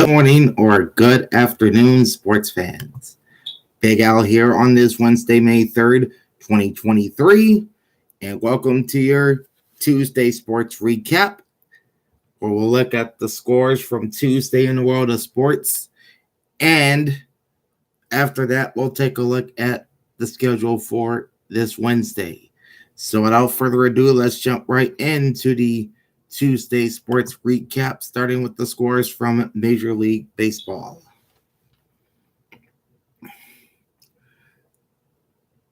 Good morning or good afternoon, sports fans. Big Al here on this Wednesday, May 3rd, 2023, and welcome to your Tuesday sports recap, where we'll look at the scores from Tuesday in the world of sports, and after that, we'll take a look at the schedule for this Wednesday. So without further ado, let's jump right into the Tuesday sports recap, starting with the scores from Major League Baseball.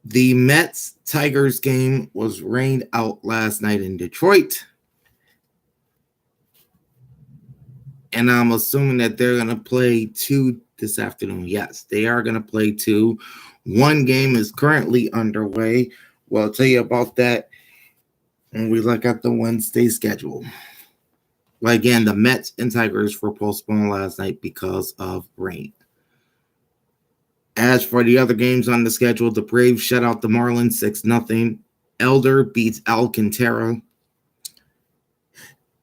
The Mets-Tigers game was rained out last night in Detroit. And I'm assuming that they're going to play two this afternoon. Yes, they are going to play two. One game is currently underway. Well, I'll tell you about that when we look at the Wednesday schedule. Well, again, the Mets and Tigers were postponed last night because of rain. As for the other games on the schedule, the Braves shut out the Marlins 6-0. Elder beats Alcantara.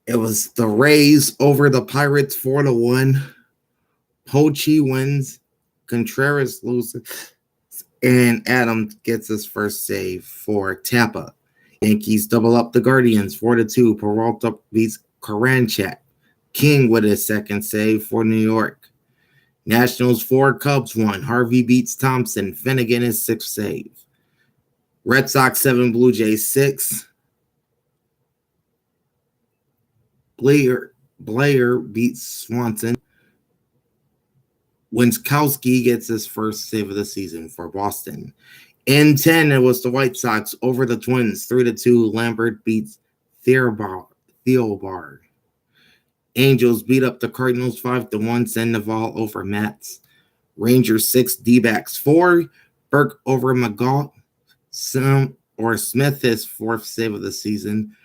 It was the Rays over the Pirates 4-1. Pochi wins. Contreras loses. And Adams gets his first save for Tampa. Yankees double up the Guardians 4-2. Peralta beats Karanchak. King with his second save for New York. Nationals 4, Cubs 1. Harvey beats Thompson. Finnegan his sixth save. Red Sox 7, Blue Jays 6. Blair beats Swanson. Winskowski gets his first save of the season for Boston. In 10, it was the White Sox over the Twins 3-2. Lambert beats Theobald. Angels beat up the Cardinals 5-1. Sandoval over Mets. Rangers 6, D-backs 4. Burke over McGaw. Smith his fourth save of the season.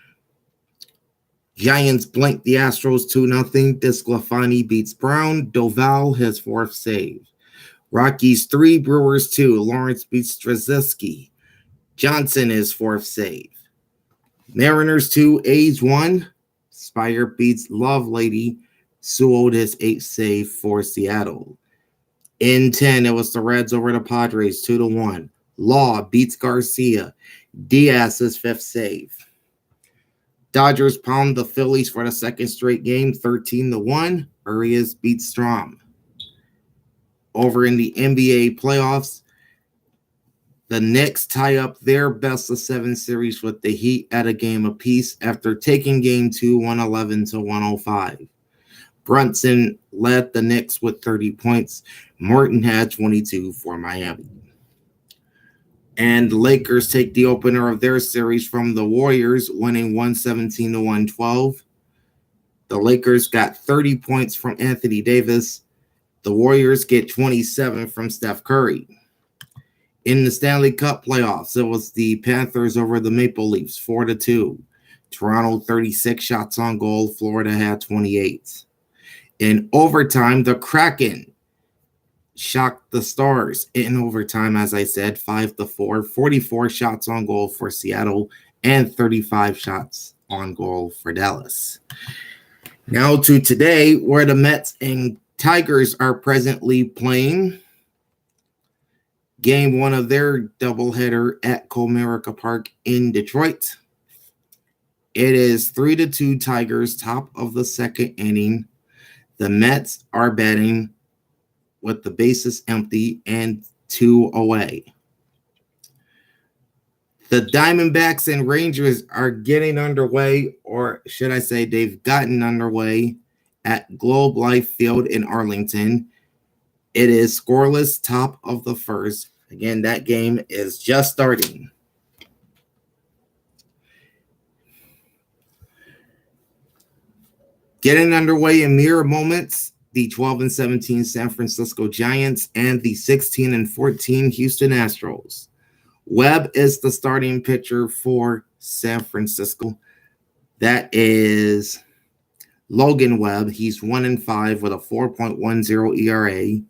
Giants blank the Astros 2-0. DeSclafani beats Brown. Doval his fourth save. Rockies 3, Brewers 2. Lawrence beats Strzelecki. Johnson his fourth save. Mariners 2, A's 1. Spire beats Lovelady. Sewell his eighth save for Seattle. In 10, it was the Reds over the Padres 2-1. Law beats Garcia. Diaz his fifth save. Dodgers pound the Phillies for the second straight game 13-1. Urias beats Strom. Over in the NBA playoffs, the Knicks tie up their best-of-7 series with the Heat at a game apiece after taking Game 2 111-105. Brunson led the Knicks with 30 points. Morton had 22 for Miami. And the Lakers take the opener of their series from the Warriors, winning 117-112. The Lakers got 30 points from Anthony Davis. The Warriors get 27 from Steph Curry. In the Stanley Cup playoffs, it was the Panthers over the Maple Leafs 4-2. Toronto 36 shots on goal. Florida had 28. In overtime, the Kraken shocked the Stars in overtime, as I said, 5-4. 44 shots on goal for Seattle and 35 shots on goal for Dallas. Now to today, where the Mets and Tigers are presently playing Game 1 of their doubleheader at Comerica Park in Detroit. It is 3-2 Tigers, top of the second inning. The Mets are batting with the bases empty and 2 away. The Diamondbacks and Rangers are getting underway, or should I say they've gotten underway at Globe Life Field in Arlington. It is scoreless, top of the first. Again, that game is just starting. Getting underway in mere moments, the 12-17 San Francisco Giants and the 16-14 Houston Astros. Webb is the starting pitcher for San Francisco. That is Logan Webb. He's 1-5 with a 4.10 ERA.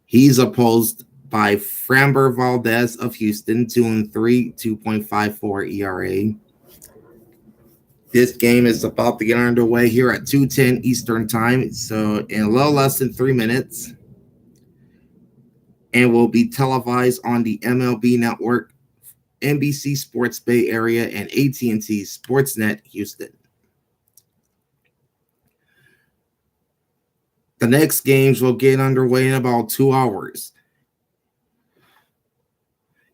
He's opposed by Framber Valdez of Houston, 2-3, 2.54 ERA. This game is about to get underway here at 2:10 Eastern Time, so in a little less than 3 minutes, and will be televised on the MLB Network, NBC Sports Bay Area, and AT&T Sportsnet Houston. The next games will get underway in about 2 hours.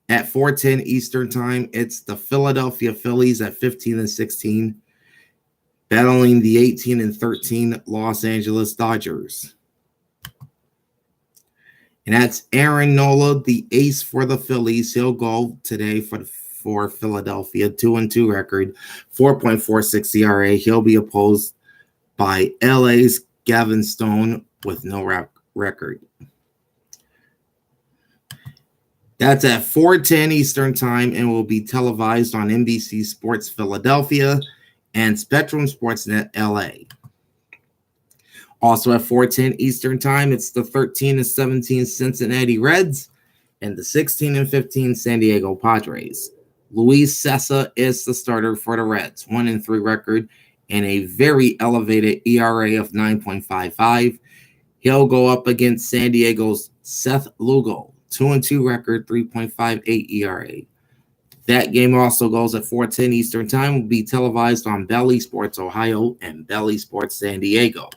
At 4:10 Eastern Time, it's the Philadelphia Phillies at 15-16, battling the 18-13 Los Angeles Dodgers. And that's Aaron Nola, the ace for the Phillies. He'll go today for Philadelphia, 2-2 record, 4.46 ERA. He'll be opposed by LA's Gavin Stone with no record. That's at 4:10 Eastern Time and will be televised on NBC Sports Philadelphia and Spectrum Sportsnet LA. Also at 4:10 Eastern Time, it's the 13-17 Cincinnati Reds and the 16-15 San Diego Padres. Luis Cessa is the starter for the Reds, 1-3 record and a very elevated ERA of 9.55. He'll go up against San Diego's Seth Lugo, 2-2 record, 3.58 ERA. That game also goes at 4:10 Eastern Time, will be televised on Bally Sports Ohio and Bally Sports San Diego.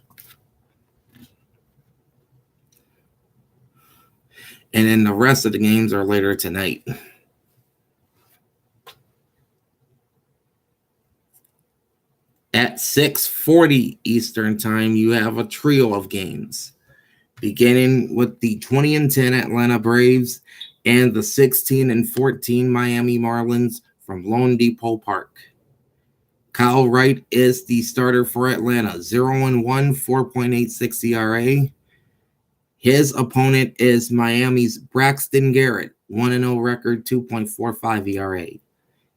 And then the rest of the games are later tonight. At 6:40 Eastern Time, you have a trio of games, beginning with the 20-10 Atlanta Braves and the 16-14 Miami Marlins from Lone Depot Park. Kyle Wright is the starter for Atlanta, 0-1, 4.86 ERA. His opponent is Miami's Braxton Garrett, 1-0 record, 2.45 ERA.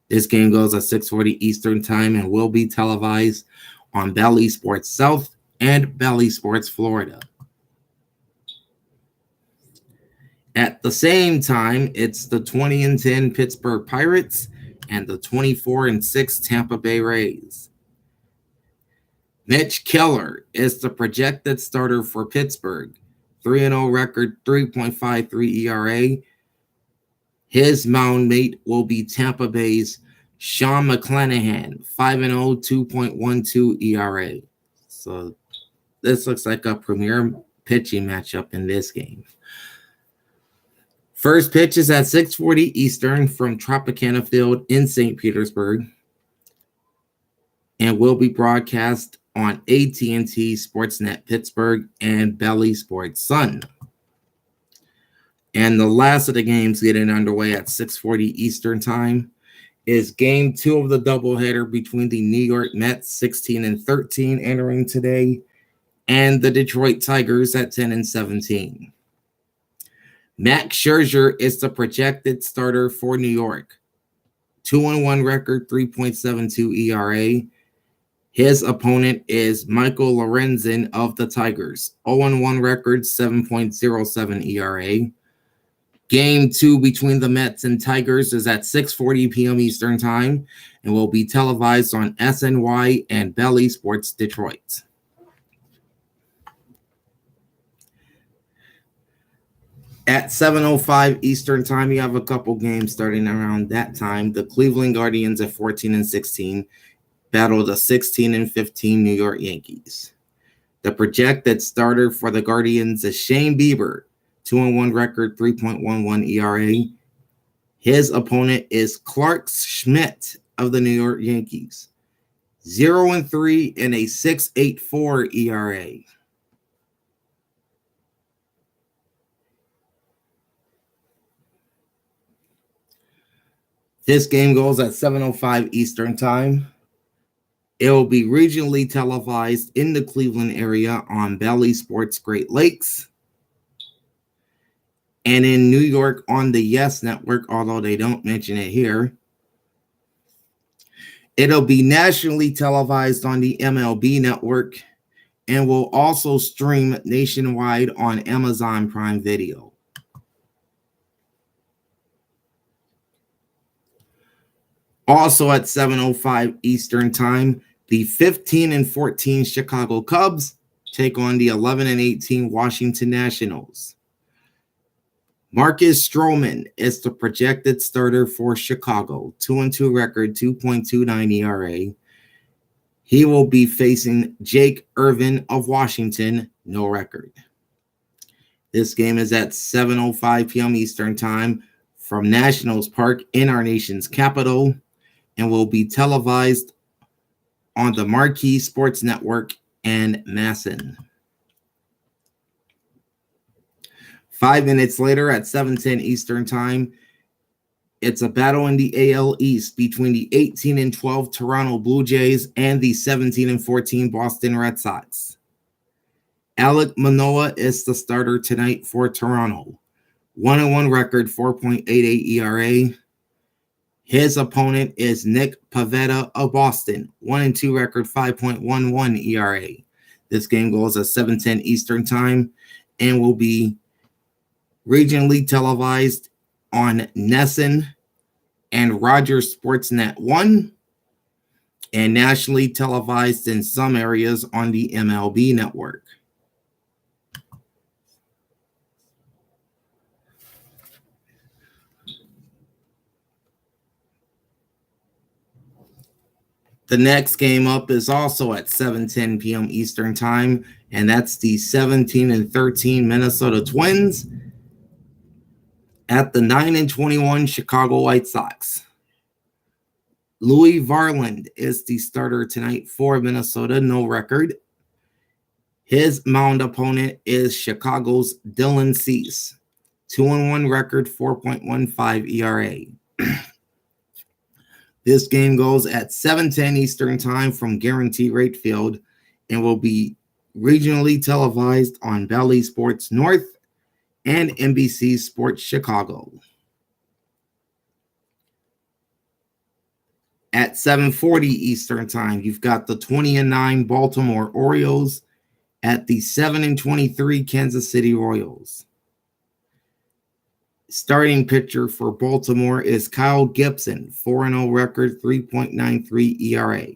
This game goes at 6:40 Eastern Time and will be televised on Bally Sports South and Bally Sports Florida. At the same time, it's the 20-10 Pittsburgh Pirates and the 24-6 Tampa Bay Rays. Mitch Keller is the projected starter for Pittsburgh, 3-0 record, 3.53 ERA. His mound mate will be Tampa Bay's Sean McClanahan, 5-0, 2.12 ERA. So this looks like a premier pitching matchup in this game. First pitch is at 6:40 Eastern from Tropicana Field in St. Petersburg and will be broadcast on AT&T Sportsnet Pittsburgh and Bally Sports Sun. And the last of the games getting underway at 6:40 Eastern Time is Game 2 of the doubleheader between the New York Mets, 16-13, entering today, and the Detroit Tigers at 10-17. Max Scherzer is the projected starter for New York, 2-1 record, 3.72 ERA. His opponent is Michael Lorenzen of the Tigers, 0-1 record, 7.07 ERA. Game 2 between the Mets and Tigers is at 6:40 p.m. Eastern Time and will be televised on SNY and Bally Sports Detroit. At 7:05 Eastern Time, you have a couple games starting around that time. The Cleveland Guardians at 14-16 battle the 16-15 New York Yankees. The projected starter for the Guardians is Shane Bieber, 2-1 record, 3.11 ERA. His opponent is Clark Schmidt of the New York Yankees, 0-3 and a 6.84 ERA. This game goes at 7:05 Eastern Time. It will be regionally televised in the Cleveland area on Bally Sports Great Lakes and in New York on the Yes Network, although they don't mention it here. It'll be nationally televised on the MLB Network and will also stream nationwide on Amazon Prime Video. Also at 7:05 Eastern Time, The 15-14 Chicago Cubs take on the 11-18 Washington Nationals. Marcus Stroman is the projected starter for Chicago. 2-2 record, 2.29 ERA. He will be facing Jake Irvin of Washington, no record. This game is at 7:05 p.m. Eastern Time from Nationals Park in our nation's capital and will be televised on the Marquee Sports Network and MASN. 5 minutes later at 7:10 Eastern Time, it's a battle in the AL East between the 18-12 Toronto Blue Jays and the 17-14 Boston Red Sox. Alek Manoah is the starter tonight for Toronto. 1-1 record, 4.88 ERA. His opponent is Nick Pivetta of Boston. 1-2 record, 5.11 ERA. This game goes at 7:10 Eastern Time and will be regionally televised on NESN and Rogers Sportsnet 1 and nationally televised in some areas on the MLB network. The next game up is also at 7:10 p.m. Eastern Time, and that's the 17-13 Minnesota Twins at the 9-21 Chicago White Sox. Louis Varland is the starter tonight for Minnesota, no record. His mound opponent is Chicago's Dylan Cease. 2-1 record, 4.15 ERA. This game goes at 7:10 Eastern Time from Guarantee Rate Field and will be regionally televised on Bally Sports North and NBC Sports Chicago. At 7:40 Eastern Time, you've got the 20-9 Baltimore Orioles at the 7-23 Kansas City Royals. Starting pitcher for Baltimore is Kyle Gibson, 4-0 record, 3.93 ERA.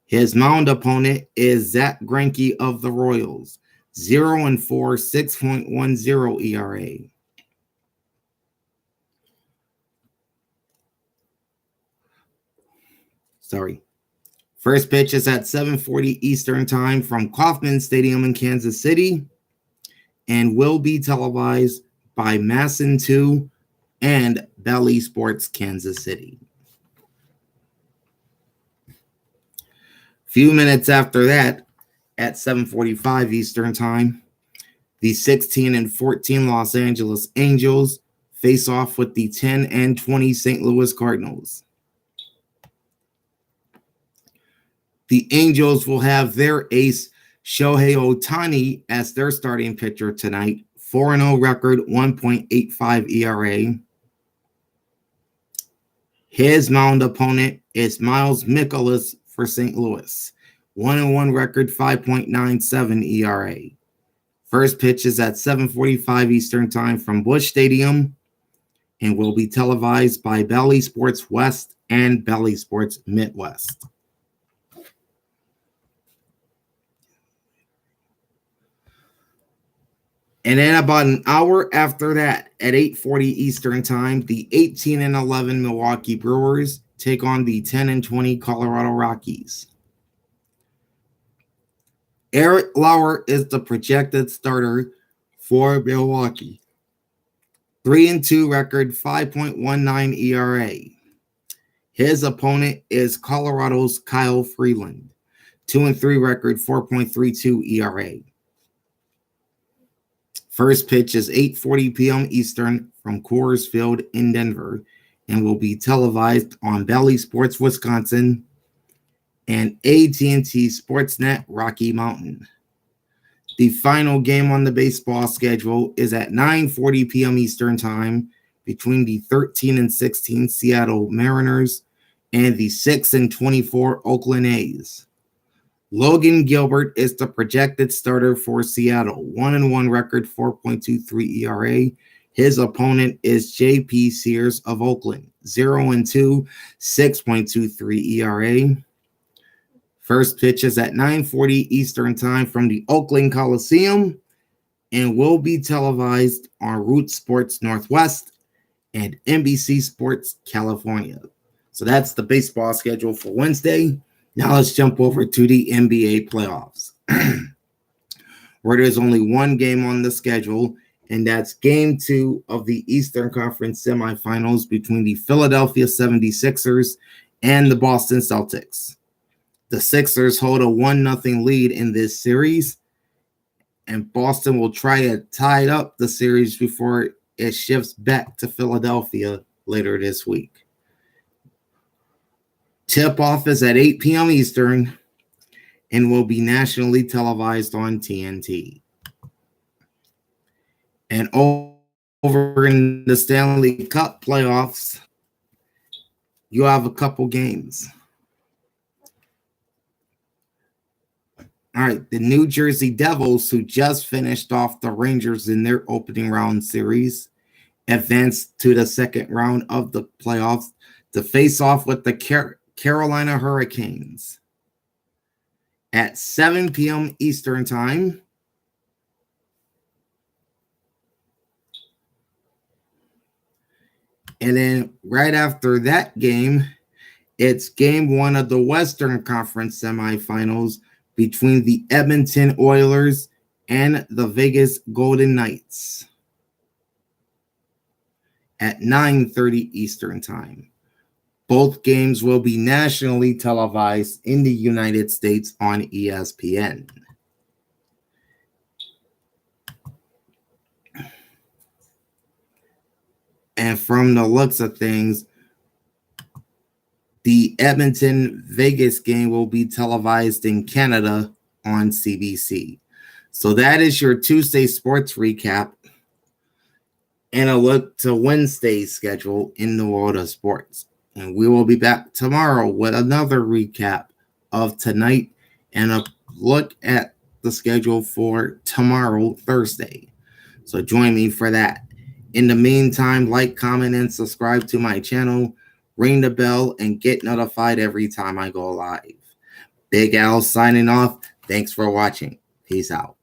His mound opponent is Zach Greinke of the Royals, 0-4, 6.10 ERA. First pitch is at 7:40 Eastern Time from Kauffman Stadium in Kansas City and will be televised by MASN 2 and Bally Sports Kansas City. Few minutes after that, at 7:45 Eastern Time, the 16-14 Los Angeles Angels face off with the 10-20 St. Louis Cardinals. The Angels will have their ace Shohei Ohtani as their starting pitcher tonight. 4-0 record, 1.85 ERA. His mound opponent is Miles Mikolas for St. Louis. 1-1 record, 5.97 ERA. First pitch is at 7:45 Eastern Time from Busch Stadium and will be televised by Bally Sports West and Bally Sports Midwest. And then about an hour after that, at 8:40 Eastern Time, the 18-11 Milwaukee Brewers take on the 10-20 Colorado Rockies. Eric Lauer is the projected starter for Milwaukee. 3-2 record, 5.19 ERA. His opponent is Colorado's Kyle Freeland. 2-3 record, 4.32 ERA. First pitch is 8:40 p.m. Eastern from Coors Field in Denver and will be televised on Bally Sports Wisconsin and AT&T Sportsnet Rocky Mountain. The final game on the baseball schedule is at 9:40 p.m. Eastern Time between the 13-16 Seattle Mariners and the 6-24 Oakland A's. Logan Gilbert is the projected starter for Seattle. 1-1 record, 4.23 ERA. His opponent is J.P. Sears of Oakland. 0-2, 6.23 ERA. First pitch is at 9:40 Eastern Time from the Oakland Coliseum and will be televised on Root Sports Northwest and NBC Sports California. So that's the baseball schedule for Wednesday. Now let's jump over to the NBA playoffs, where there's only one game on the schedule, and that's Game 2 of the Eastern Conference semifinals between the Philadelphia 76ers and the Boston Celtics. The Sixers hold a 1-0 lead in this series, and Boston will try to tie up the series before it shifts back to Philadelphia later this week. Tip-off is at 8 p.m. Eastern and will be nationally televised on TNT. And over in the Stanley Cup playoffs, you have a couple games. All right, the New Jersey Devils, who just finished off the Rangers in their opening round series, advanced to the second round of the playoffs to face off with the Carolina Hurricanes at 7 p.m. Eastern Time. And then right after that game, it's Game 1 of the Western Conference semifinals between the Edmonton Oilers and the Vegas Golden Knights at 9:30 Eastern Time. Both games will be nationally televised in the United States on ESPN. And from the looks of things, the Edmonton-Vegas game will be televised in Canada on CBC. So that is your Tuesday sports recap and a look to Wednesday's schedule in the world of sports. And we will be back tomorrow with another recap of tonight and a look at the schedule for tomorrow, Thursday. So join me for that. In the meantime, like, comment, and subscribe to my channel. Ring the bell and get notified every time I go live. Big Al signing off. Thanks for watching. Peace out.